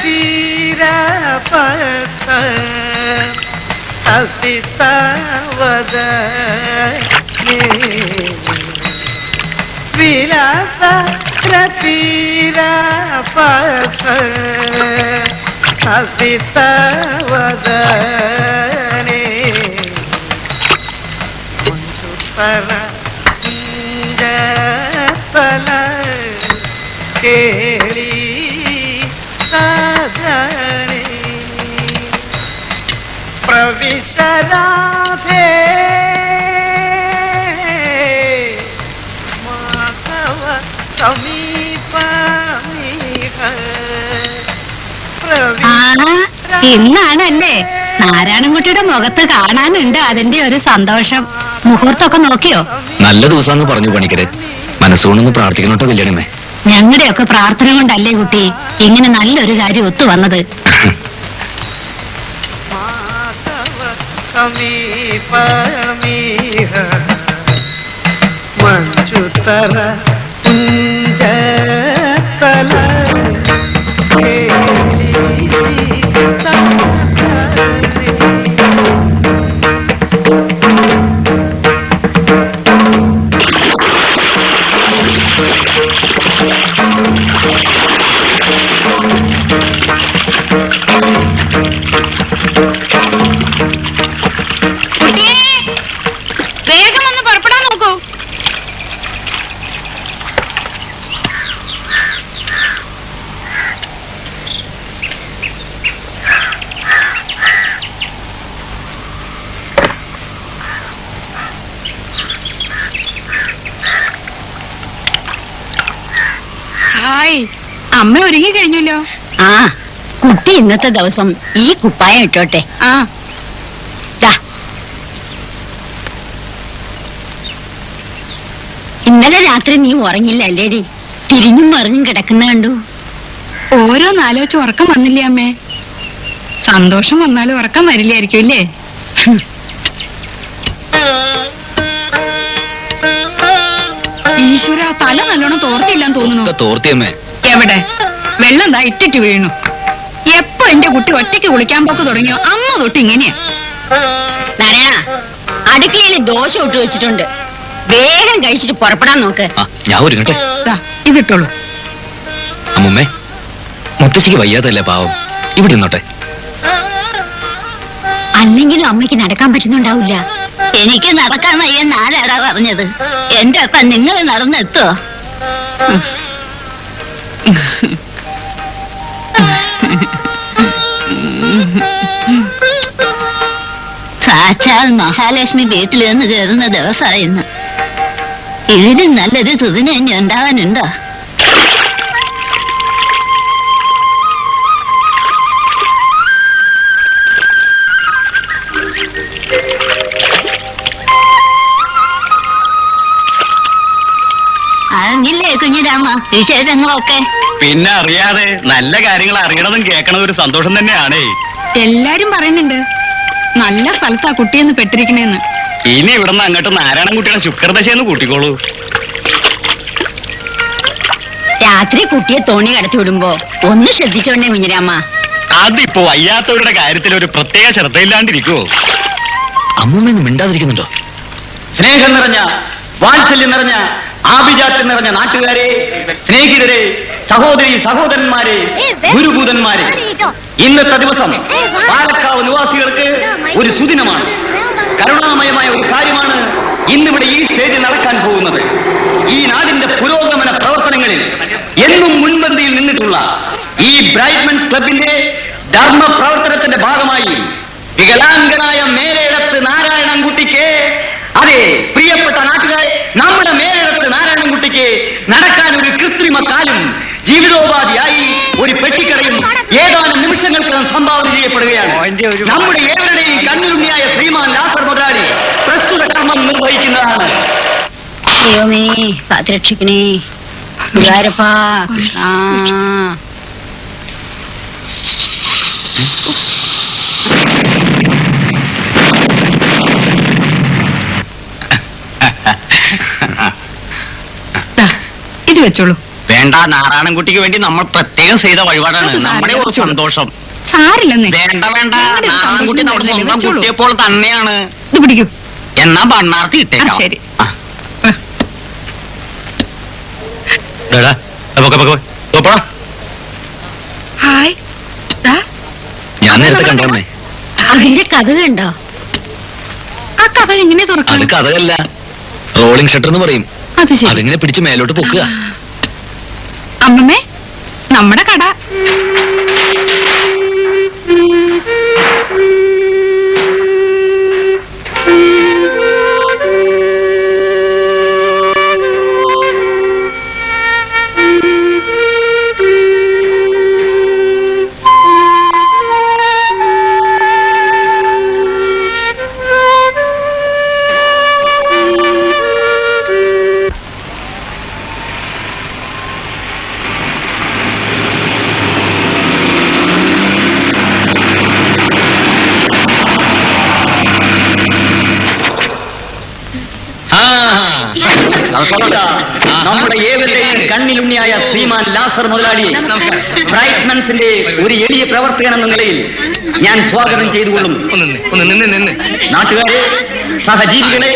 तीरपत हसितवदने विलास तीरपत हसितवदने मंजुतर तल केली साधने प्रविशराधे माधव समीपमिह ഇന്നാണല്ലേ നാരായണൻകുട്ടിയുടെ മുഖത്ത് കാണാനുണ്ട് അതിന്റെ ഒരു സന്തോഷം. മുഹൂർത്തമൊക്കെ നോക്കിയോ? നല്ല ദിവസമാണെന്ന് പറഞ്ഞു പണിക്കര്. മനസ്സുകൊണ്ടൊന്ന് പ്രാർത്ഥിക്കണോട്ടോ കല്യാണമേ. ഞങ്ങളുടെയൊക്കെ പ്രാർത്ഥന കൊണ്ടല്ലേ കുട്ടി ഇങ്ങനെ നല്ലൊരു കാര്യം ഒത്തു വന്നത്. मंजुतर कुंजतल അമ്മ ഒരുങ്ങി കഴിഞ്ഞല്ലോ. ആ കുട്ടി ഇന്നത്തെ ദിവസം ഈ കുപ്പായം ഇട്ടോട്ടെ. ആ ഇന്നലെ രാത്രി നീ ഉറങ്ങില്ല അല്ലേടി? തിരിഞ്ഞും മറിഞ്ഞും കിടക്കുന്ന കണ്ടു. ഓരോന്നാലോചിച്ച് ഉറക്കം വന്നില്ലേ അമ്മേ? സന്തോഷം വന്നാലും ഉറക്കം വരില്ലായിരിക്കും അല്ലേ? ഈശ്വര, തല നല്ലോണം തോർത്തില്ലാന്ന് തോന്നുന്നു. തോർത്തിയമ്മേ. എവിടെ? വെള്ളം ദാ ഇട്ടിട്ട് വീണു. എപ്പോ എന്റെ കുട്ടി ഒറ്റയ്ക്ക് കുളിക്കാൻ പോക്ക് തുടങ്ങിയോ അമ്മ തൊട്ട് ഇങ്ങനെയാ. നാരായണ, അടുക്കളയിൽ ദോശ ഇട്ട് വെച്ചിട്ടുണ്ട്, വേഗം കഴിച്ചിട്ട് പുറപ്പെടാൻ നോക്ക്. ഞാൻ ഒരുങ്ങട്ടെ. ഇതിട്ടോളൂ. അമ്മൂമ്മേ, മുത്തശ്ശിക്ക് വയ്യാതല്ലേ പാവം, ഇവിടെ നിന്നോട്ടെ. അല്ലെങ്കിലും അമ്മയ്ക്ക് നടക്കാൻ പറ്റുന്നുണ്ടാവില്ല. എനിക്ക് നടക്കാൻ വയ്യെന്ന് ആരാടാ പറഞ്ഞത്? എന്റെ അപ്പ നിങ്ങൾ നടന്നെത്തോ? സാക്ഷാൽ മഹാലക്ഷ്മി വീട്ടിൽ നിന്ന് കയറുന്ന ദിവസമായിരുന്നു. ഇതിലും നല്ലൊരു സുദിനം ഇനി ഉണ്ടാവാനുണ്ടോ? അറിഞ്ഞില്ലേ കുഞ്ഞിരാമ വിശേഷങ്ങളൊക്കെ? പിന്നെ അറിയാതെ നല്ല കാര്യങ്ങൾ അറിയണതും കേൾക്കണതും ഒരു സന്തോഷം തന്നെയാണേ. എല്ലാരും പറയുന്നുണ്ട് നല്ല സ്ഥലത്താ കുട്ടിയെന്ന് പെട്ടിരിക്കണേന്ന്. ഇനി ഇവിടുന്ന് അങ്ങോട്ട് നാരായണൻകുട്ടിയുടെ ശുക്രദശയെന്ന് കൂട്ടിക്കോളൂ. രാത്രി കുട്ടിയെ തോണി കടത്തി വിടുമ്പോ ഒന്ന് ശ്രദ്ധിച്ചോണ്ടേ കുഞ്ഞിരാമ. അതിപ്പോ വയ്യാത്തവരുടെ കാര്യത്തിൽ ഒരു പ്രത്യേക ശ്രദ്ധയില്ലാണ്ടിരിക്കുവോ? അമ്മൂമ്മ മിണ്ടാതിരിക്കുന്നുണ്ടോ? സ്നേഹം നിറഞ്ഞ, വാത്സല്യം നിറഞ്ഞ, ആഭിജാത്യം നിറഞ്ഞ നാട്ടുകാരെ, സ്നേഹിതരെ, സഹോദരി സഹോദരന്മാരെ, ഗുരുഭൂതന്മാരെ, ഇന്നത്തെ ദിവസം പാലക്കാവ് നിവാസികൾക്ക് ഒരു സുദിനമാണ്. കരുണാമയമായ ഒരു കാര്യമാണ് ഇന്നിവിടെ ഈ സ്റ്റേജിൽ നടക്കാൻ പോകുന്നത്. ഈ നാടിന്റെ പുരോഗമന പ്രവർത്തനങ്ങളിൽ എന്നും മുൻപന്തിയിൽ നിന്നിട്ടുള്ള ഈ ബ്രൈറ്റ്മെൻസ് ക്ലബിന്റെ ധർമ്മ പ്രവർത്തനത്തിന്റെ ഭാഗമായി വികലാംഗനായ മേലേടത്ത് നാരായണൻകുട്ടിക്ക്, അതെ പ്രിയപ്പെട്ട നാട്ടുകാരെ, നമ്മുടെ മേലേടത്ത് നാരായണൻകുട്ടിക്ക് നടക്കാൻ ഒരു കൃത്രിമ കാലും ജീവിതോപാധിയായി ഒരു പെട്ടിക്കടയും ഏതാനും നിമിഷങ്ങൾക്കകം സംഭാവന ചെയ്യപ്പെടുകയാണ്. നമ്മുടെ ഏവരുടെയും കണ്ണിലുണ്ണിയായ ശ്രീമാൻ ലാസർ മുതലാളി പ്രസ്തുത കർമ്മം നിർവഹിക്കുന്നതാണ്. ദൈവമേ കാത്തുരക്ഷിക്കണേ ഗുരുവായൂരപ്പാ. ഇത് വെച്ചോളൂ. വേണ്ട, നാരായണൻകുട്ടിക്ക് വേണ്ടി നമ്മൾ പ്രത്യേകം ചെയ്ത വഴിപാടാണ്. അത് നമ്മുടെ ഒരു സാരമില്ല. സന്തോഷം. സാരില്ലെന്നേ. വേണ്ട വേണ്ട, ഞങ്ങളുടെ നാരായണൻകുട്ടി സന്തോഷം നമ്മുടെ തരുന്നില്ല, സ്വന്തം വെച്ചോളൂ. കുട്ടിയെപ്പോൾ തന്നെയാണ്. ഇത് പിടിക്കൂ. എന്നാ ഭണ്ണാർക്ക് ഇട്ടേക്കാം. ആ, ശരി. ആ. ഡാ, പോടാ. ഹായ്. ദാ, ഞാൻ നേരത്തെ കണ്ടോന്നേ. അതിന്റെ കഥ കണ്ടോ? ആ കഥ എങ്ങനെ തുറക്കാം? അത് കഥകല്ല, റോളിംഗ് ഷട്ടർ എന്ന് പറയും. അത് ശരി. അതിങ്ങനെ പിടിച്ച് മേലോട്ട് പൊക്കുക. അമ്മമ്മേ, നമ്മുടെ കട. നമ്മുടെ ഏവരുടെയും കണ്ണിലുണ്ണിയായ ശ്രീമാൻ ലാസർ മുതലാളിയെ ബ്രൈറ്റ്മൻസിന്റെ ഒരു എളിയ പ്രവർത്തകൻ എന്ന നിലയിൽ ഞാൻ സ്വാഗതം ചെയ്തുകൊള്ളുന്നു. നാട്ടുകാരെ, സഹജീവികളെ,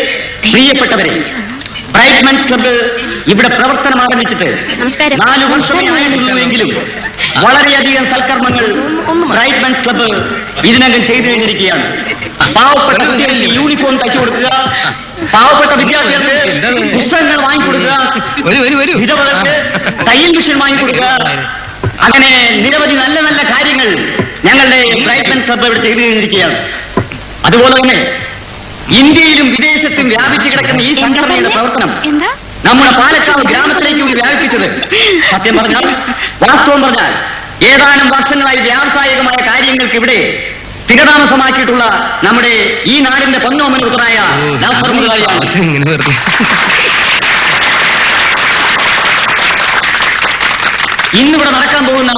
പ്രിയപ്പെട്ടവരെ, ബ്രൈറ്റ്മൻസ് ക്ലബ്ബ് ഇവിടെ പ്രവർത്തനം ആരംഭിച്ചിട്ട് 4 വർഷമേ ആയിട്ടുള്ളൂവെങ്കിലും വളരെയധികം സൽക്കർമ്മങ്ങൾ ബ്രൈറ്റ്മൻസ് ക്ലബ്ബ് ഇതിനകം ചെയ്തു കഴിഞ്ഞിരിക്കുകയാണ്. പാവപ്പെട്ട കുട്ടികൾക്ക് യൂണിഫോം തയ്ച്ചു കൊടുക്കുക, പാവപ്പെട്ട വിദ്യാർത്ഥികൾക്ക് പുസ്തകങ്ങൾ വാങ്ങിക്കൊടുക്കുക, വിധവകൾക്ക് തയ്യൽ മിഷൻ വാങ്ങിക്കൊടുക്കുക, അങ്ങനെ നിരവധി നല്ല നല്ല കാര്യങ്ങൾ ഞങ്ങളുടെ ബ്രൈറ്റ്മൻസ് ക്ലബ്ബ് ഇവിടെ ചെയ്തു കഴിഞ്ഞിരിക്കുകയാണ്. അതുപോലെ തന്നെ ഇന്ത്യയിലും വിദേശത്തും വ്യാപിച്ചു കിടക്കുന്ന ഈ സംഘടനയുടെ പ്രവർത്തനം എന്താ? നമ്മുടെ പാലക്കാട് ഗ്രാമത്തിലേക്ക് കൂടി വ്യാപിപ്പിച്ചത് സത്യം പറഞ്ഞാൽ, വാസ്തവം പറഞ്ഞാൽ ഏതാനും വർഷങ്ങളായി വ്യാവസായികമായ കാര്യങ്ങൾക്ക് ഇവിടെ സ്ഥിരതാമസമാക്കിയിട്ടുള്ള നമ്മുടെ ഈ നാടിന്റെ പൊന്നോമന പുത്രനായ ലാസർ മുതലാളിയാണ്. ഇന്നിവിടെ നടക്കാൻ പോകുന്ന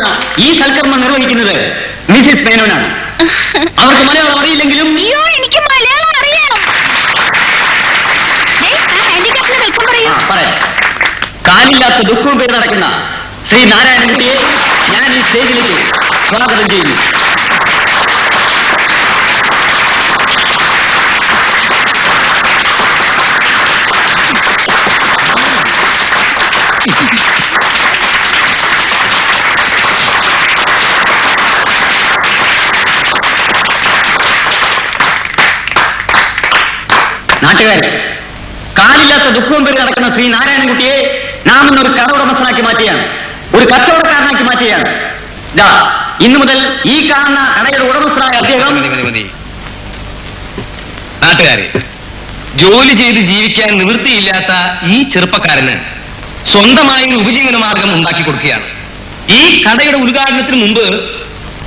ഈ സൽക്കർമ്മം നിർവഹിക്കുന്നത് മിസിസ് മേനോനാണ്. അവർക്ക് മലയാളം അറിയില്ലെങ്കിലും അയ്യോ, എനിക്ക് മലയാളം അറിയാം. പറയാം. കാലില്ലാത്ത ദുഃഖവും പേര് നടക്കുന്ന ശ്രീ നാരായണൻകുട്ടിയെ ഞാൻ ഈ സ്റ്റേജിലേക്ക് സ്വാഗതം ചെയ്യുന്നു. നാട്ടുകാരെ, കാലില്ലാത്ത ദുഃഖവും പേര് നടക്കുന്ന ശ്രീ നാരായണൻകുട്ടിയെ നാം ഇന്നൊരു കട ഉടമസ്ഥനാക്കി മാറ്റുകയാണ്, ഒരു കച്ചവടക്കാരനാക്കി മാറ്റുകയാണ്. ദാ ഇന്നു മുതൽ ഈ കാണുന്ന കടയുടെ ഉടമസ്ഥനായ അദ്ദേഹം. നാട്ടുകാരെ, ജോലി ചെയ്ത് ജീവിക്കാൻ നിവൃത്തിയില്ലാത്ത ഈ ചെറുപ്പക്കാരന് സ്വന്തമായി ഒരു ഉപജീവന മാർഗം ഉണ്ടാക്കി കൊടുക്കുകയാണ്. ഈ കടയുടെ ഉദ്ഘാടനത്തിന് മുമ്പ്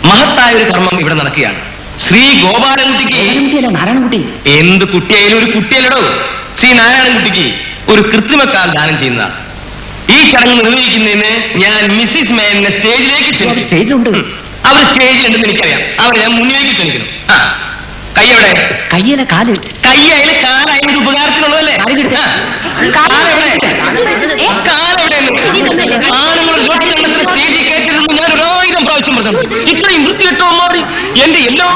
മഹത്തായ ഒരു കർമ്മം ഇവിടെ നടക്കുകയാണ്. ശ്രീ ഗോപാലൻകുട്ടിക്ക് നാരായണൻകുട്ടി എന്ത് കുട്ടിയായാലും ഒരു കുട്ടിയല്ലടോ, ശ്രീ നാരായണൻകുട്ടിക്ക് ഒരു കൃത്രിമക്കാൽ ദാനം ചെയ്യുന്നതാണ്. ഈ ചടങ്ങ് നിർവഹിക്കുന്നതിന് ഞാൻ മിസ്സിസ് മേനെ സ്റ്റേജിലേക്ക് ക്ഷണിക്കും. സ്റ്റേജിലുണ്ട്. അവർ സ്റ്റേജിലുണ്ടെന്ന് എനിക്കറിയാം. അവരെ ഞാൻ മുന്നിലേക്ക് ക്ഷണിക്കുന്നു. ആ, കൈ എവിടെ? കയ്യിലെ കാല്. കൈയായാലും കാലായാലും ഒരു ഉപകാരത്തിനുള്ളതല്ലേ? കാലെവിടെ? ആണുങ്ങൾ സ്റ്റേജിൽ കയറ്റിരുന്നു ഞാൻ 1000 പ്രാവശ്യം പറഞ്ഞു. ഇത്രയും വൃത്തികെട്ടോ മാറി എന്റെ എല്ലാ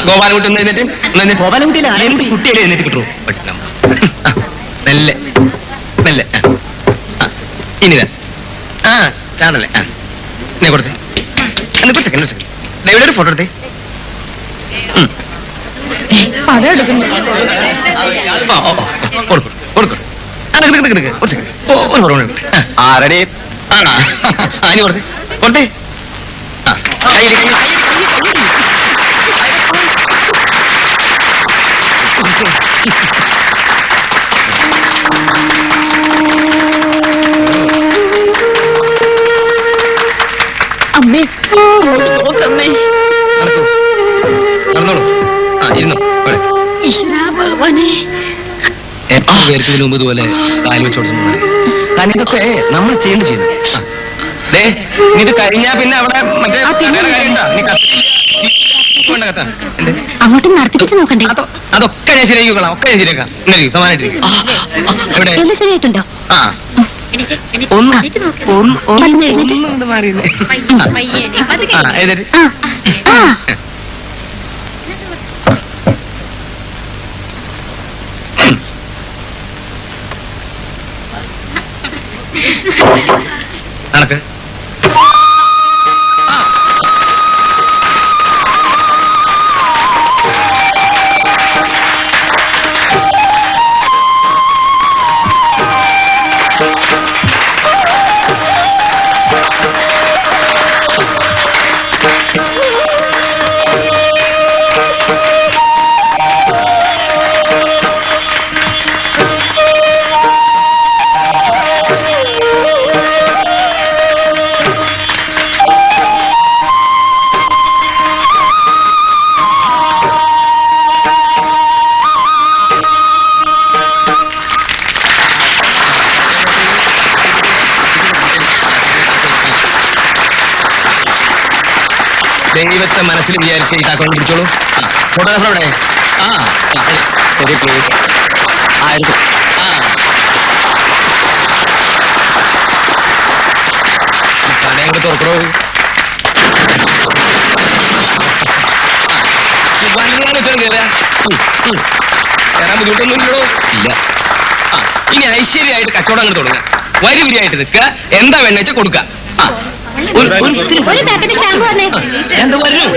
ഗോപാലൻകുട്ടി ഒന്ന് എഴുന്നേറ്റ്. ഗോപാലൻകുട്ടിയിലെ എന്ത് കുട്ടികളെ എഴുന്നേറ്റ് കിട്ടുമോ? മെല്ലെ മെല്ലെ. ഇനി ആ ചാടല്ലേ. ആ നീ കൊടുത്തേ. ഒരു സെക്കൻഡ് ഇവിടെ ഒരു ഫോട്ടോ എടുത്തേ. ആരടെ ആനി കൊടുത്തേ കൊടുത്തേ. അമ്മേ, നോക്കമ്മേ. നടന്നോളൂ. ആ ഇരുന്നോ. ഈശ്വരാ ഭഗവാനെ, എത്ര പേർക്ക് ഇതിനു മുമ്പ് ഇതുപോലെ കാല് വെച്ച് കൊടുത്തിട്ടുണ്ട്. കാരണം ഇതൊക്കെ നമ്മൾ ചെയ്യേണ്ട ചെയ്യുന്നു. ഇത് കഴിഞ്ഞാ പിന്നെ അവിടെ മറ്റേ വേണ്ട കത്ത. എന്ത്? അങ്ങോട്ട് നടത്തിപ്പിച്ച് നോക്കണ്ടേ? അതൊക്കെ ഞാൻ ശരിയാക്കിക്കോളാം. ഒക്കെ ഞാൻ ശരിയാക്കാം. സമാനായിട്ടിരിക്കും. എവിടെ? എല്ലാം ശരിയായിട്ടുണ്ടോ? ആ ഒന്ന് ഇങ്ങോട്ട് മാറിയില്ലേ? എഴുതേറ്റ്. ആ നടക്ക്. ദൈവത്തെ മനസ്സിൽ വിചാരിച്ച് ഈ താക്കോൽ പിടിച്ചോളൂ. ഫോട്ടോഗ്രാഫർ അവിടെ. ആ ഒരു പ്ലേറ്റ്. കടയങ്ങ് തുറക്കണോ? വണ്ടിയാണ് വെച്ചാൽ കയറാൻ ബുദ്ധിമുട്ടൊന്നും ഇല്ലടോ. ഇല്ല. ഇനി ഐശ്വര്യമായിട്ട് കച്ചവടം അങ്ങോട്ട് തുടങ്ങുക. വരി വരിയായിട്ട് നിൽക്കുക. എന്താ വേണ്ട വെച്ചാൽ കൊടുക്കുക. ഒരു പാക്കറ്റ് ഷാമ്പു പറഞ്ഞേ. എന്ത് വരും?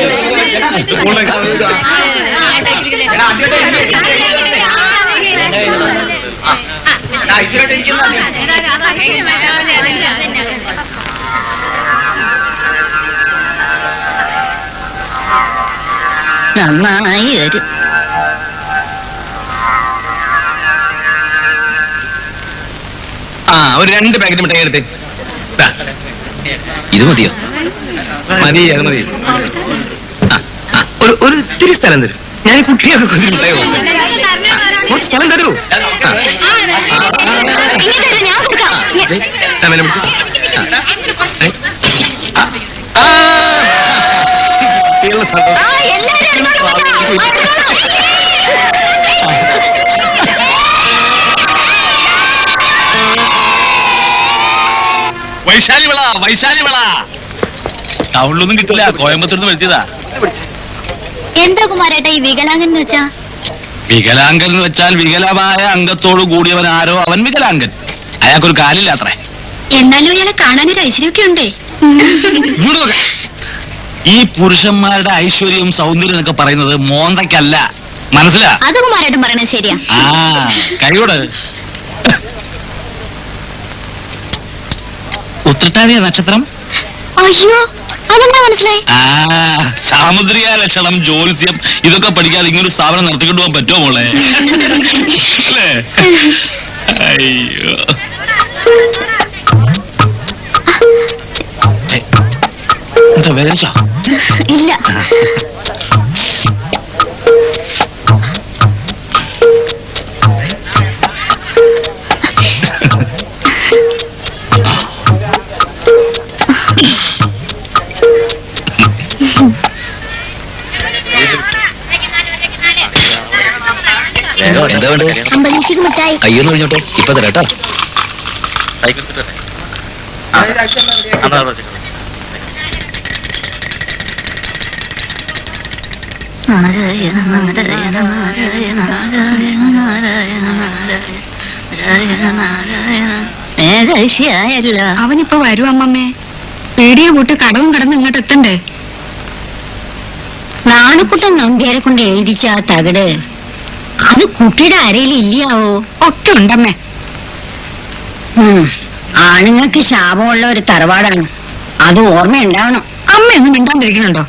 നന്നായി വരും. ഒരു 2 പാക്കറ്റ് മിഠായി എടുത്തേ. ഇത് മതിയോ? മതി, അത് മതി. ഒരു ഇത്തിരി സ്ഥലം തരും. ഞാൻ ഈ കുട്ടിയൊക്കെ കൊതിരി മിഠായി കൊടുക്കും. കുറച്ച് സ്ഥലം തരൂ. ഞാൻ കൊടുക്കാം. വൈശാലിവിള വൈശാലിവിള ടൗണിലൊന്നും കിട്ടില്ല. കോയമ്പത്തൂർന്ന് വരുത്തിയതാ. എന്താ കുമാരേട്ടാ ഈ വികലാംഗൻ എന്ന് വെച്ചാ? വികലാംഗൻ എന്ന് വെച്ചാൽ വികലമായ അംഗത്തോട് കൂടിയവൻ ആരോ അവൻ വികലാംഗൻ. അയാൾക്കൊരു കാലില്ല അത്രേ. എന്നാലും ഇയാളെ കാണാനൊരു ഐശ്വര്യമൊക്കെ ഉണ്ടേ. ഈ പുരുഷന്മാരുടെ ഐശ്വര്യവും സൗന്ദര്യം എന്നൊക്കെ പറയുന്നത് മോന്തയ്ക്കല്ല, മനസ്സിലാ? അത് കുമാരേട്ടൻ പറയണത് ശരിയാ. ആ കൈയോട്. ഉത്രട്ടാതിയ നക്ഷത്രം. അയ്യോ അതെന്താ മനസ്സിലായി? സാമുദ്രിക ലക്ഷണം, ജ്യോത്സ്യം ഇതൊക്കെ പഠിക്കാതെ ഇങ്ങനൊരു സ്ഥാപനം നടത്തിക്കൊണ്ടു പോകാൻ പറ്റുമോ മോളെ? അല്ലേ? അയ്യോ എന്താ വേദനിച്ചോ? ഇല്ല. എന്താ വേണ്ടത്? അമ്പലീച്ചിക്ക് മിഠായി. കയ്യൊന്ന് ഒഴിഞ്ഞോട്ടെ, ഇപ്പൊ തരാട്ടോ. നാരായണ നാരായണ നാരായണ നാരായണ നാരായണ നാരായണ നാരായണ. മേഘാശിയായല്ല. അവനിപ്പോ വരും അമ്മമ്മേ. പേടിയെ കൂട്ടി കടവും കടന്ന് ഇങ്ങോട്ട് എത്തണ്ടേ? നാണുക്കുട്ടൻ നമ്പ്യാരെ കൊണ്ട് എഴുതിച്ച ആ തകട് അത് കുട്ടിയുടെ അരയിൽ ഇല്ലയാവോ? ഒക്കെ ഉണ്ടമ്മേ. ആണുങ്ങൾക്ക് ശാപമുള്ള ഒരു തറവാടാണ്. അത് ഓർമ്മയുണ്ടാവണം. അമ്മ ഒന്നും മിണ്ടാണ്ടിരിക്കണുണ്ടോ?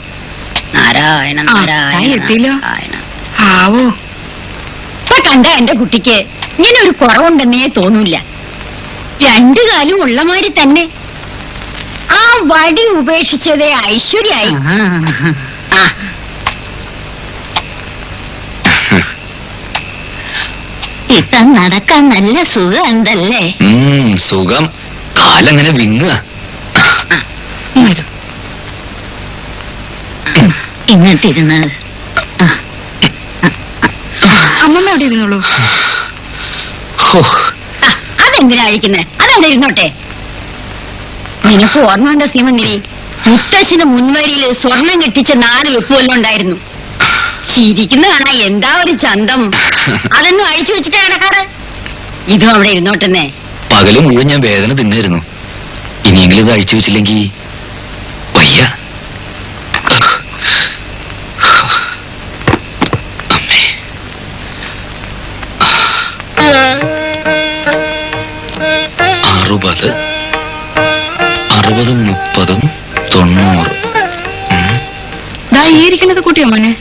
നാരായണ നാരായണ എത്തിയില്ലോ. നാരായണ. ആവോ ഇപ്പൊ കണ്ട എന്റെ കുട്ടിക്ക് ഇങ്ങനെ ഒരു കുറവുണ്ടെന്നേ തോന്നൂല. 2 കാലും ഉള്ളമാതിരി തന്നെ. ആ വടി ഉപേക്ഷിച്ചതേ ഐശ്വര്യായി. ഇപ്പൊ നടക്കാൻ നല്ല സുഖമുണ്ടല്ലേ? സുഖം. കാലങ്ങനെ വിങ്ങുക. ഇങ്ങോട്ടിരുന്നത് അവിടെ ഇരുന്നോളൂ. അതെന്തിനാ അഴിക്കുന്നേ? അതവിടെ ഇരുന്നോട്ടെ. നിനക്ക് ഓർമ്മയുണ്ടോ സീമങ്കിരി, മുത്തശ്ശിന് മുൻവരിയില് സ്വർണം കെട്ടിച്ച 4 വെപ്പുവല്ലോ ഉണ്ടായിരുന്നു. ചിരിക്കുന്ന കാണാ എന്താ ഒരു ചന്തം. അതൊന്നും അഴിച്ചു വെച്ചിട്ട് കിടക്കാറ്. ഇതും അവിടെ ഇരുന്നോട്ടെന്നേ. പകല് മുഴുവൻ ഞാൻ വേദന തിന്നായിരുന്നു. ഇനിയെങ്കിലും ഇത് അഴിച്ചു വെച്ചില്ലെങ്കിൽ വയ്യ. അറുപത് 60 30 90. ഈ ഇരിക്കുന്നത് കൂട്ടിയോ മോനെ?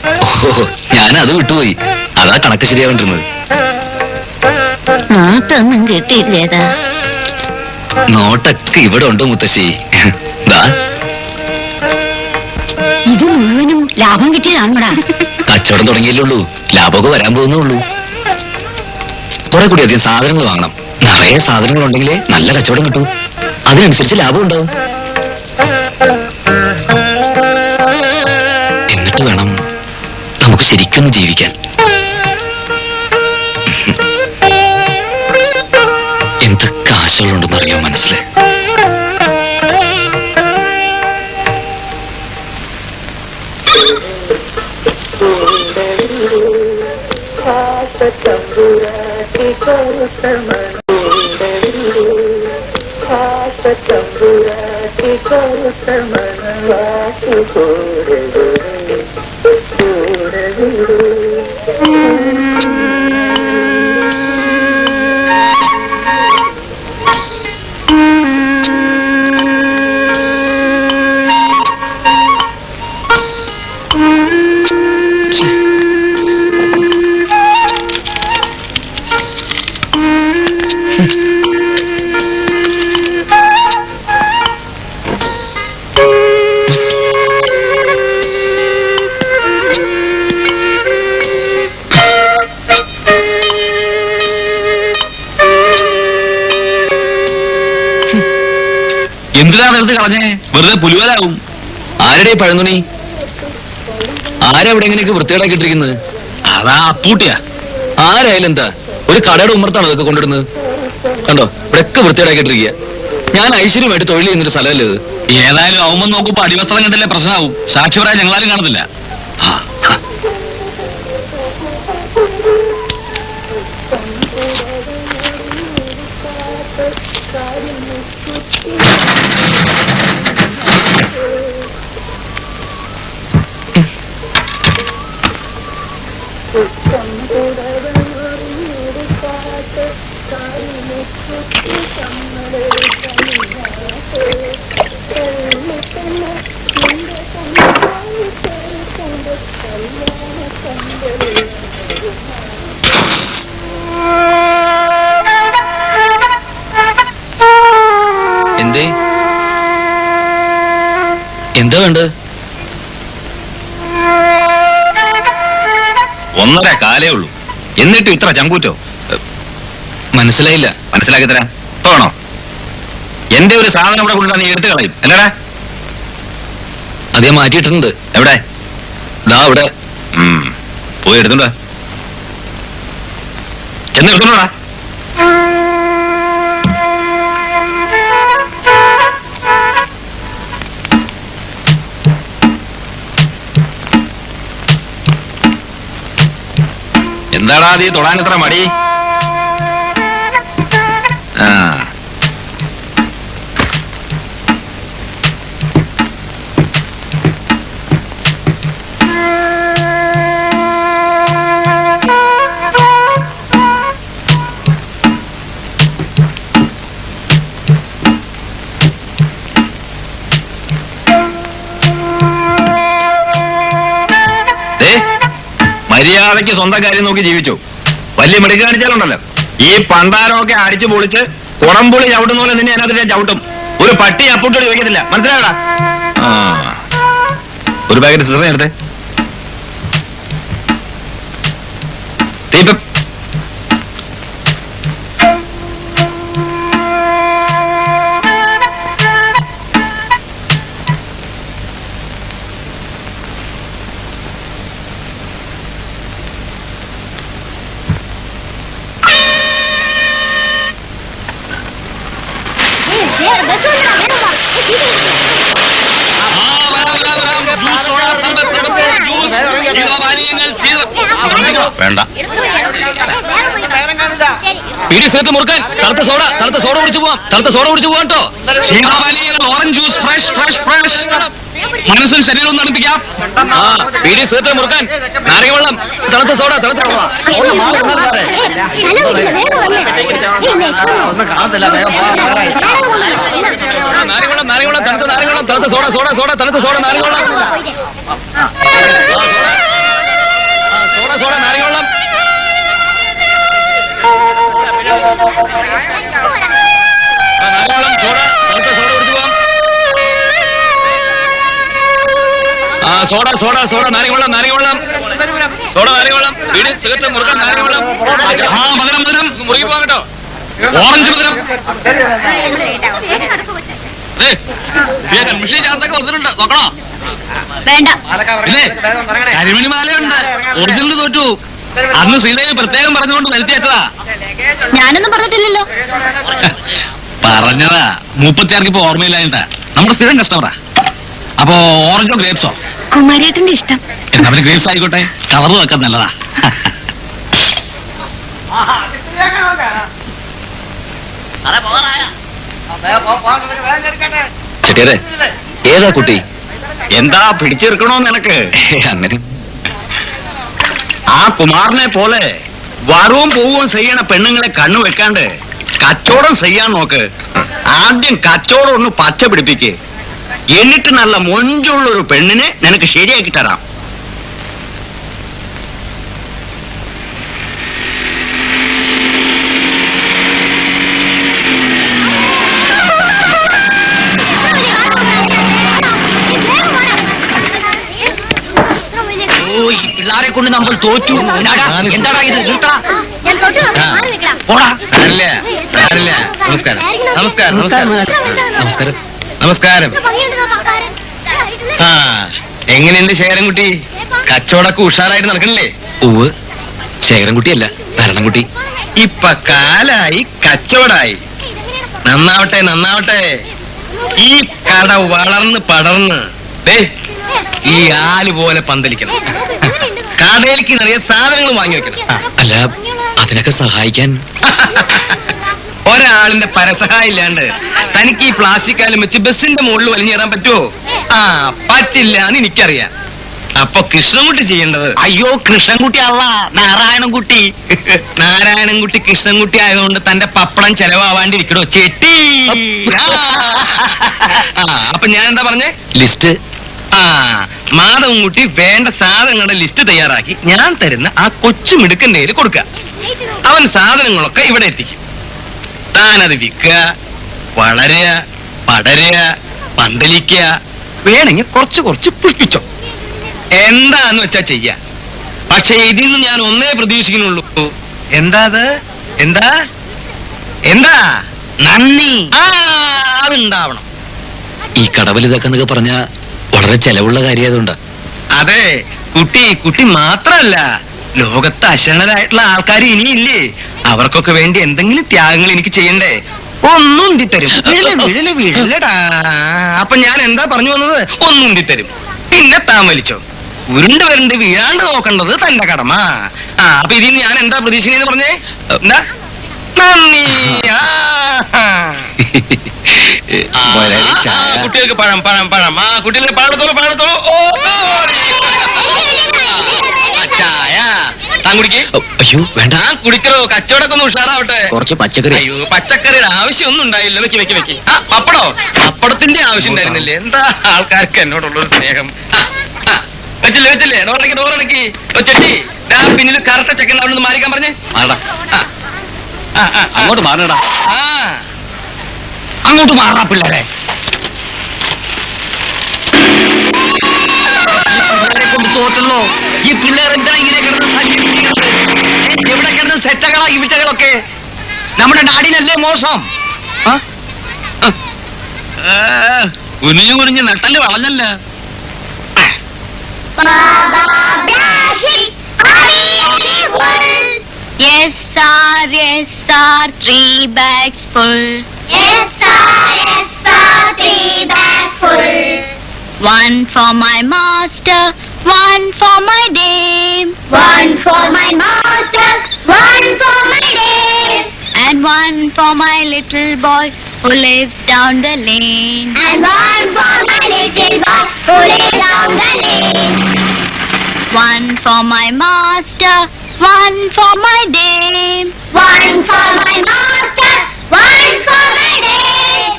ഓ, ഞാനത് വിട്ടുപോയി. അതാ കണക്ക് ശരിയാവേണ്ടിരുന്നത്. നോട്ടൊന്നും കിട്ടിയില്ലേതാ? നോട്ടൊക്കെ ഇവിടെ ഉണ്ട് മുത്തശ്ശി. ഇത് മുഴുവനും ലാഭം കിട്ടിയതാണോടാ? കച്ചവടം തുടങ്ങിയല്ലുള്ളൂ, ലാഭമൊക്കെ വരാൻ പോകുന്നുള്ളൂ. കുറെ കൂടി അധികം സാധനങ്ങൾ വാങ്ങണം. നിറയെ സാധനങ്ങൾ ഉണ്ടെങ്കിലേ നല്ല കച്ചവടം കിട്ടൂ. അതിനനുസരിച്ച് ലാഭം ഉണ്ടാവും. എന്നിട്ട് വേണം നമുക്ക് ശരിക്കൊന്ന് ജീവിക്കാൻ. എന്തൊക്കെ ആശകളുണ്ടെന്നറിയോ മനസ്സിലെ. എന്തിനാ വെറുതെ കളഞ്ഞേ? വെറുതെ പുലുവലാവും. ആരുടെ പഴന്തുണി? ആരെവിടെ എങ്ങനെയൊക്കെ വൃത്തികേടാക്കിട്ടിരിക്കുന്നത്? അതാ അപ്പൂട്ടിയാ. ആരായാലും എന്താ, ഒരു കടയുടെ ഉമ്മർത്താണ് ഇതൊക്കെ കൊണ്ടിടുന്നത്. കണ്ടോ, ഇവിടെയൊക്കെ വൃത്തികേടാക്കിട്ടിരിക്കുക. ഞാൻ ഐശ്വര്യമായിട്ട് തൊഴിൽ ചെയ്യുന്നൊരു സ്ഥലമല്ലേ ഇത്. ഏതായാലും അവൻ നോക്കുമ്പോ അടിവസ്ത്രം കണ്ടല്ലേ പ്രശ്നമാവും. സാക്ഷി പറയാൻ ഞങ്ങളാരും കാണത്തില്ല. എന്തേ, എന്താ വേണ്ടത്? 1.5 കാലേ ഉള്ളൂ, എന്നിട്ട് ഇത്ര ചങ്കൂറ്റോ? മനസ്സിലായില്ല. മനസ്സിലാക്കി തരാം. തോന്നണോ? എന്റെ ഒരു സാധനം ഇവിടെ കൊണ്ടുവരാൻ നീ എടുത്തു കളയും അല്ലേടാ? അതേ മാറ്റിയിട്ടുണ്ട്. എവിടെ? ദാ ഇവിടെ. പോയി എടുത്തുണ്ടോ? ചെന്ന് എടുത്തുണ്ടോടാ? എന്താടാ നീ തൊടാൻ എത്ര മടി? മര്യാദയ്ക്ക് സ്വന്തം കാര്യം നോക്കി ജീവിച്ചു. വലിയ മിടുക്ക് കാണിച്ചാലുണ്ടല്ലോ, ഈ പണ്ടാരമൊക്കെ അടിച്ചു പൊളിച്ച് കുടംപുളി ചവിട്ടുന്ന പോലെ നിന്നെ അതിനകത്ത് ഞാൻ ചവിട്ടും. ഒരു പട്ടി അപ്പൂട്ടോട് ചോദിക്കത്തില്ല, മനസ്സിലായടാ? ഒരു പാക്കറ്റ് സിസറ എടുത്തേ. ദീപം വേണ്ട. മുറുക്കാൻ തണുത്ത സോഡ കുടിച്ചു പോവാം. കേട്ടോ. ശീതപാനീയങ്ങൾ, orange juice, fresh fresh fresh. മനസ്സും ശരീരവും തണുപ്പിക്കാം. മുറുക്കാൻ നാരങ്ങ വെള്ളം, തണുത്ത സോഡ. നാരങ്ങ വെള്ളം, തണുത്ത സോഡ, നാരങ്ങ വെള്ളം. സോഡ, നാരങ്ങ വെള്ളം. സോഡ നാരങ്ങ വെള്ളം. വീട് സിഗരറ്റ് മുറുക്കാൻ നാരങ്ങ വെള്ളം. മധുരം മുറുകി പോകാം കേട്ടോ. ഓറഞ്ച് മധുരം. മിഷീൻ ചേർത്തൊക്കെ വന്നിട്ടുണ്ട്, നോക്കണോ? വേണ്ട. കരിമണി മാലയുണ്ട്, ഒറിജിനൽ തോറ്റു. അന്ന് ശ്രീദേവി പ്രത്യേകം പറഞ്ഞുകൊണ്ട് വരുത്തിയേച്ചതാ. ഞാനൊന്നും പറഞ്ഞിട്ടില്ലല്ലോ. പറഞ്ഞതാ, 36 ഇപ്പൊ ഓർമ്മയില്ലായിട്ടാ. നമ്മുടെ സ്ഥിരം കസ്റ്റമറാ. അപ്പോ ഓറഞ്ചോ ഗ്രേപ്സോ? കുമാരേട്ടന്റെ ഇഷ്ടം. എന്നാ പിന്നെ ഗ്രേപ്സ് ആയിക്കോട്ടെ, കളറ് വെക്കാൻ നല്ലതാ. ചെട്ടിയാരെ, ഏതാ കുട്ടി? എന്താ പിടിച്ചെടുക്കണോന്ന് എനക്ക്? അങ്ങനെ ആ കുമാറിനെ പോലെ വരവും പോവുകയും ചെയ്യണ പെണ്ണുങ്ങളെ കണ്ണു വെക്കാണ്ട് കച്ചവടം ചെയ്യാൻ നോക്ക്. ആദ്യം കച്ചവടം ഒന്ന് പച്ച പിടിപ്പിക്ക്. എന്നിട്ട് നല്ല മൊഞ്ചുള്ളൊരു പെണ്ണിനെ നിനക്ക് ശരിയാക്കി തരാം. ഈ പിള്ളാരെ കൊണ്ട് നമ്മൾ തോറ്റു. എന്താടാ ഇത്? നമസ്കാരം. ആ, എങ്ങനെയുണ്ട് ശേഖരൻകുട്ടി? കച്ചവടമൊക്കെ ഉഷാറായിട്ട് നടക്കണില്ലേ? ഉവ്, ശേഖരൻകുട്ടിയല്ല, നാരായണൻകുട്ടി. ഇപ്പൊ കാലായി, കച്ചവടായി. നന്നാവട്ടെ. ഈ കട വളർന്ന് പടർന്ന് ഈ ആല് പോലെ പന്തലിക്കണം. കടയിലേക്ക് നിറയെ സാധനങ്ങൾ വാങ്ങി വെക്കണം. അല്ല, അതിനൊക്കെ സഹായിക്കാൻ ഒരാളിന്റെ പരസഹായം ഇല്ലാണ്ട് തനിക്ക് ഈ പ്ലാസ്റ്റിക് കാലം വെച്ച് ബസ്സിന്റെ മുകളിൽ വലിഞ്ഞേറാൻ പറ്റുമോ? പറ്റില്ല എന്ന് എനിക്കറിയാം. അപ്പൊ കൃഷ്ണൻകുട്ടി ചെയ്യേണ്ടത്, അയ്യോ കൃഷ്ണൻകുട്ടി അല്ല, നാരായണൻകുട്ടി. നാരായണൻകുട്ടി കൃഷ്ണൻകുട്ടി ആയതുകൊണ്ട് തന്റെ പപ്പടം ചെലവാവാണ്ടിരിക്കണോ ചെട്ടി? അപ്പൊ ഞാൻ എന്താ പറഞ്ഞേ? ലിസ്റ്റ്. മാധവൻകുട്ടി വേണ്ട സാധനങ്ങളുടെ ലിസ്റ്റ് തയ്യാറാക്കി ഞാൻ തരുന്ന ആ കൊച്ചു മിടുക്കന്റെ കയ്യിൽ കൊടുക്കുക. അവൻ സാധനങ്ങളൊക്കെ ഇവിടെ എത്തിക്കും. താനത് വിൽക്കുക, വളരുക, പടരുക, പന്തലിക്കുക, വേണമെങ്കിൽ കുറച്ച് പുഷ്പിച്ചോ, എന്താന്ന് വെച്ചാ ചെയ്യാ. പക്ഷെ ഇതിൽ നിന്ന് ഞാൻ ഒന്നേ പ്രതീക്ഷിക്കുന്നുള്ളൂ. എന്താ നന്ദി. അതുണ്ടാവണം. ഈ കടവലിതാക്കെന്നൊക്കെ പറഞ്ഞ വളരെ ചെലവുള്ള കാര്യമായതുകൊണ്ട്. അതെ, കുട്ടി മാത്രല്ല, ലോകത്ത് അശരണരായിട്ടുള്ള ആൾക്കാർ ഇനിയില്ലേ? അവർക്കൊക്കെ വേണ്ടി എന്തെങ്കിലും ത്യാഗങ്ങൾ എനിക്ക് ചെയ്യണ്ടേ? ഒന്നും ഉന്തിത്തരും. വീഴലടാ. അപ്പൊ ഞാൻ എന്താ പറഞ്ഞു വന്നത്? ഒന്നും ഉന്തിത്തരും. പിന്നെ താൻ വലിച്ചോ. ഉരുണ്ട് വീഴാണ്ട് നോക്കേണ്ടത് തന്റെ കടമ. അപ്പൊ ഇതിന് ഞാൻ എന്താ പ്രതീക്ഷിക്കുന്നത് പറഞ്ഞേ? എന്താ? നന്ദി. കുട്ടികൾക്ക് പഴം. കുട്ടികൾക്ക് പഴത്തോളൂ. ചായ താൻ കുടിക്കേ? അയ്യോ വേണ്ട. കുടിക്കലോ, കച്ചവടമൊക്കെ ഒന്ന് ഉഷാറാവട്ടെ. കുറച്ച് പച്ചക്കറി. അയ്യോ, പച്ചക്കറിയുടെ ആവശ്യമൊന്നും ഉണ്ടായില്ല. വെക്കി. പപ്പടത്തിന്റെ ആവശ്യം ഉണ്ടായിരുന്നില്ലേ? എന്താ ആൾക്കാർക്ക് എന്നോടുള്ളൊരു സ്നേഹം. വെച്ചില്ലേ? ഡോറടക്കി. ചെട്ടി, പിന്നിൽ കറുത്ത ചെക്കൻ അവിടെ നിന്ന് മാറിക്കാൻ പറഞ്ഞേ. അങ്ങോട്ട് മാറണടാ. അങ്ങോട്ട് മാറാ പിള്ളേരെ. കൊണ്ട് തോറ്റല്ലോ. ഈ പിള്ളേർ എന്താ ഇങ്ങനെ കിടന്ന് സഞ്ചരിക്കുന്നത്? എവിടെ കിടന്ന് സെറ്റകളാ ഈ വിറ്റകളൊക്കെ? നമ്മുടെ നാടിനല്ലേ മോശം? കുനിഞ്ഞു നട്ടല് വളഞ്ഞല്ല. Yes sir, 3 bags full. Yes sir, three bags full. One for my master, one for my dame, One for my master, one for my dame, and one for my little boy who lives down the lane. and one for my little boy who lives down the lane. One for my master, one for my dame, One for my master, one for my dame,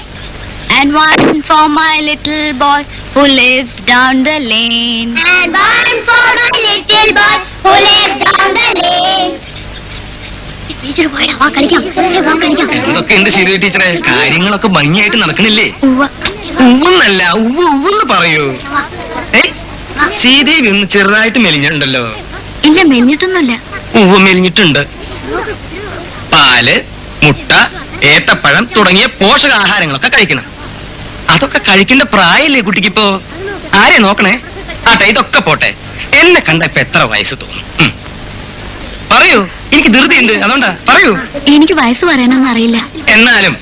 and one for my little boy who lives down the lane. and one for my little boy who lives down the lane. Teacher പോയടാ, വാ കളിക്കാം. വാ കളിക്കാം. എന്തൊക്കെയുണ്ട് ശരി ടീച്ചറെ, കാര്യങ്ങളൊക്കെ ഭംഗിയായിട്ട് നടക്കണില്ലേ? ഉവ്വെന്നല്ല, ഉവ്വെന്ന് പറയൂ. ശ്രീദേവി ഒന്ന് ചെറുതായിട്ട് മെലിഞ്ഞിട്ടുണ്ടല്ലോ. ഇല്ല, മെലിഞ്ഞിട്ടൊന്നുമില്ല. ഉവ്വ് മെലിഞ്ഞിട്ടുണ്ട്. പാല്, മുട്ട, ഏത്തപ്പഴം തുടങ്ങിയ പോഷകാഹാരങ്ങളൊക്കെ കഴിക്കണം. അതൊക്കെ കഴിക്കേണ്ട പ്രായല്ലേ കുട്ടിക്കിപ്പോ? ആരെ നോക്കണേ? ആട്ടെ, ഇതൊക്കെ പോട്ടെ, എന്നെ കണ്ട ഇപ്പൊ എത്ര വയസ്സ് തോന്നും? പറയൂ, എനിക്ക് ധൃതിയുണ്ട്, അതുകൊണ്ടാ. പറയൂ. എനിക്ക് വയസ്സ് പറയണമെന്ന് അറിയില്ല. എന്നാലും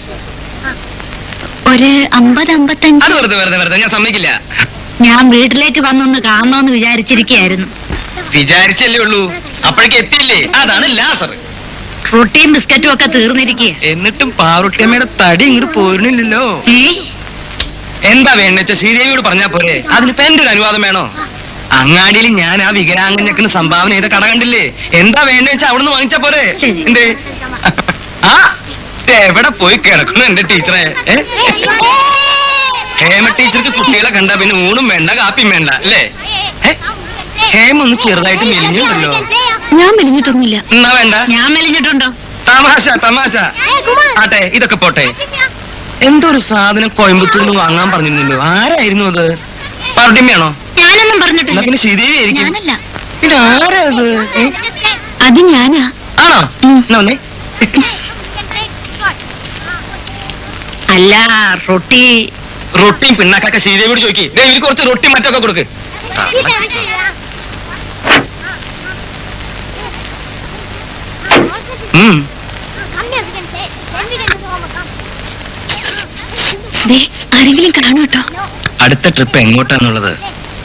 ഒരു 50-55. അത് വെറുതെ ഞാൻ സമ്മതിക്കില്ല. ഞാൻ വീട്ടിലേക്ക് വന്നൊന്ന് കാണണമെന്ന് വിചാരിച്ചിരിക്കുകയായിരുന്നു. വിചാരിച്ചല്ലേ ഉള്ളൂ, അപ്പോഴേക്ക് എത്തിയില്ലേ? അതാണ് ലാസർ. റൊട്ടിയും ബിസ്ക്കറ്റും ഒക്കെ തീർന്നിരിക്കുക. എന്നിട്ടും പാറുട്ടിയമ്മയുടെ തടി ഇങ്ങോട്ട് പോരുന്നില്ലല്ലോ. എന്താ വേണ്ടെന്ന് വെച്ചാ ശ്രീദേവിയോട് പറഞ്ഞാ പോരെ? അതിനിപ്പോ എന്റെ ഒരു അനുവാദം വേണോ? അങ്ങാടിയിൽ ഞാൻ ആ വികലാംഗഞ്ഞക്കിന് സംഭാവന ചെയ്ത കട കണ്ടില്ലേ? എന്താ വേണ്ടെന്ന് വെച്ചാ അവിടുന്ന് വാങ്ങിച്ചാ പോരെ? ശരി. എന്തേ? ആ എവിടെ പോയി കിടക്കുന്നു എന്റെ ടീച്ചറെ? ഹേമ ടീച്ചർക്ക് കുട്ടികളെ കണ്ടാ പിന്നെ ഊണും വേണ്ട, കാപ്പിയും വേണ്ട അല്ലേ? ഹേമ ഒന്ന് ചെറുതായിട്ട് മെലിഞ്ഞുണ്ടല്ലോ. ഞാൻ മെലിഞ്ഞിട്ടൊന്നുമില്ല. എന്നാ വേണ്ട. ഞാൻ മെലിഞ്ഞിട്ടുണ്ടോ? തമാശ. ആട്ടെ, ഇതൊക്കെ പോട്ടെ. എന്തോ ഒരു സാധനം കോയമ്പത്തൂരിൽ നിന്ന് വാങ്ങാൻ പറഞ്ഞിരുന്നല്ലോ, ആരായിരുന്നു അത്? പാറുട്ടിയമ്മയാണോ? ഞാനൊന്നും എന്നാ പറഞ്ഞിട്ടില്ല. പിന്നെ ശ്രീദേവി ആയിരിക്കും. ഞാനല്ല. പിന്നെ ആരാ അത്? അത് ഞാനാ. ആണോ? എന്നാ വന്നേ. അല്ല, റൊട്ടിയും പിണ്ണാക്കൊക്കെ ശ്രീദേവിയോട് ചോദിക്കും. ഇവര് കുറച്ച് റൊട്ടി മറ്റൊക്കെ കൊടുക്ക്. ആരെങ്കിലും കാണും കേട്ടോ. അടുത്ത ട്രിപ്പ് എങ്ങോട്ടാന്നുള്ളത്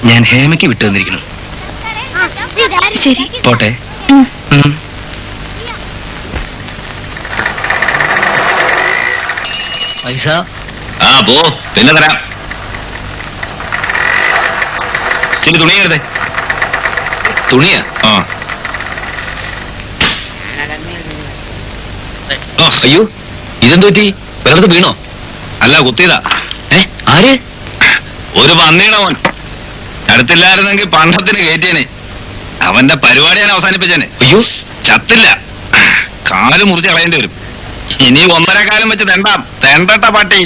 ഞാൻ ഹേമയ്ക്ക് വിട്ടു തന്നിരിക്കണം. ശരി, പോട്ടെ. പൈസ ആ പോ, പിന്നെ തരാം. ചില തുണി കരുതേ. തുണിയാ? ആ. അയ്യോ, ഇതെന്തു പറ്റി? വെറുതെ വീണോ? അല്ല, കുത്തിയതാ. ആര്? ഒരു പന്നിയുടെ അടുത്തില്ലായിരുന്നെങ്കിൽ പണ്ടത്തിന് കയറ്റിയനെ. അവന്റെ പരിപാടി ഞാൻ അവസാനിപ്പിച്ചേനെ. അയ്യോ, ചത്തില്ല, കാല് മുറിച്ച് കളയേണ്ടി വരും. ഇനി 1.5 കാലം വെച്ച് തെണ്ടട്ട പട്ടി.